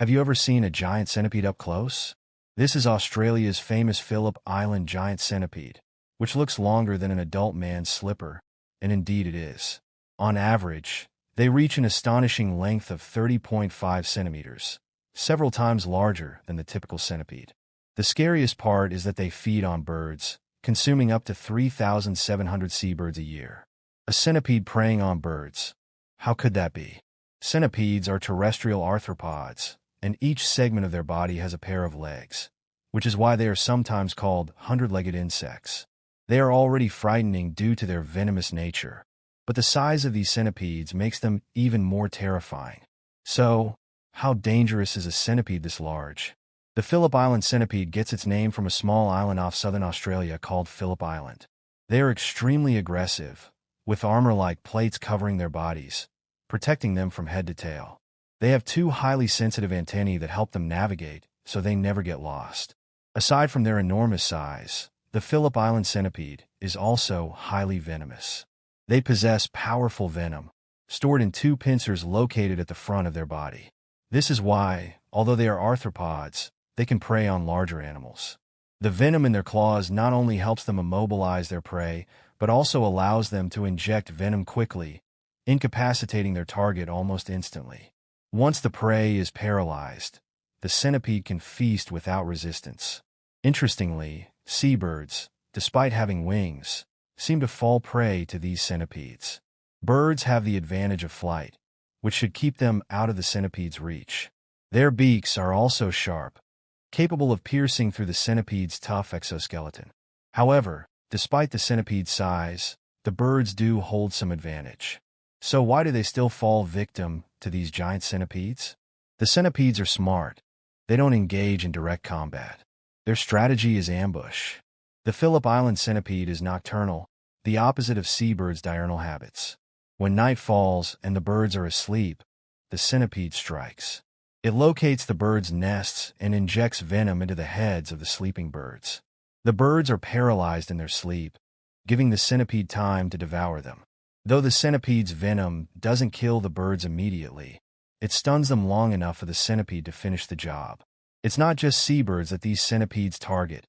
Have you ever seen a giant centipede up close? This is Australia's famous Phillip Island giant centipede, which looks longer than an adult man's slipper, and indeed it is. On average, they reach an astonishing length of 30.5 centimeters, several times larger than the typical centipede. The scariest part is that they feed on birds, consuming up to 3,700 seabirds a year. A centipede preying on birds. How could that be? Centipedes are terrestrial arthropods, and each segment of their body has a pair of legs, which is why they are sometimes called hundred-legged insects. They are already frightening due to their venomous nature, but the size of these centipedes makes them even more terrifying. So, how dangerous is a centipede this large? The Phillip Island centipede gets its name from a small island off southern Australia called Phillip Island. They are extremely aggressive, with armor-like plates covering their bodies, protecting them from head to tail. They have two highly sensitive antennae that help them navigate, so they never get lost. Aside from their enormous size, the Phillip Island centipede is also highly venomous. They possess powerful venom, stored in two pincers located at the front of their body. This is why, although they are arthropods, they can prey on larger animals. The venom in their claws not only helps them immobilize their prey, but also allows them to inject venom quickly, incapacitating their target almost instantly. Once the prey is paralyzed, the centipede can feast without resistance. Interestingly, seabirds, despite having wings, seem to fall prey to these centipedes. Birds have the advantage of flight, which should keep them out of the centipede's reach. Their beaks are also sharp, capable of piercing through the centipede's tough exoskeleton. However, despite the centipede's size, the birds do hold some advantage. So why do they still fall victim to these giant centipedes? The centipedes are smart. They don't engage in direct combat. Their strategy is ambush. The Phillip Island centipede is nocturnal, the opposite of seabirds' diurnal habits. When night falls and the birds are asleep, the centipede strikes. It locates the birds' nests and injects venom into the heads of the sleeping birds. The birds are paralyzed in their sleep, giving the centipede time to devour them. Though the centipede's venom doesn't kill the birds immediately, it stuns them long enough for the centipede to finish the job. It's not just seabirds that these centipedes target.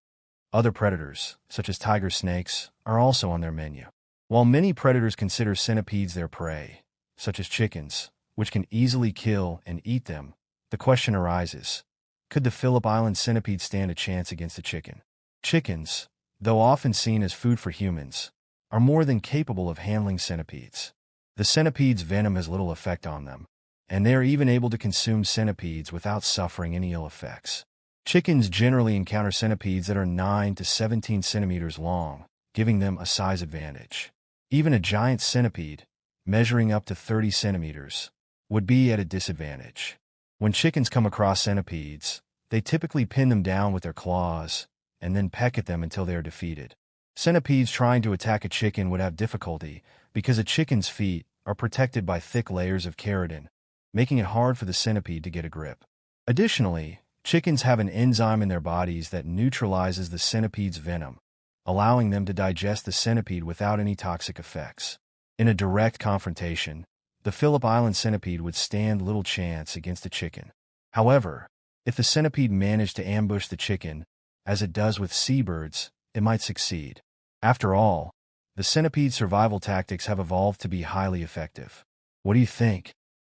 Other predators, such as tiger snakes, are also on their menu. While many predators consider centipedes their prey, such as chickens, which can easily kill and eat them, the question arises, could the Phillip Island centipede stand a chance against a chicken? Chickens, though often seen as food for humans, are more than capable of handling centipedes. The centipede's venom has little effect on them, and they are even able to consume centipedes without suffering any ill effects. Chickens generally encounter centipedes that are 9 to 17 centimeters long, giving them a size advantage. Even a giant centipede, measuring up to 30 centimeters, would be at a disadvantage. When chickens come across centipedes, they typically pin them down with their claws and then peck at them until they are defeated. Centipedes trying to attack a chicken would have difficulty because a chicken's feet are protected by thick layers of keratin, making it hard for the centipede to get a grip. Additionally, chickens have an enzyme in their bodies that neutralizes the centipede's venom, allowing them to digest the centipede without any toxic effects. In a direct confrontation, the Phillip Island centipede would stand little chance against a chicken. However, if the centipede managed to ambush the chicken, as it does with seabirds, it might succeed. After all, the centipede's survival tactics have evolved to be highly effective. What do you think?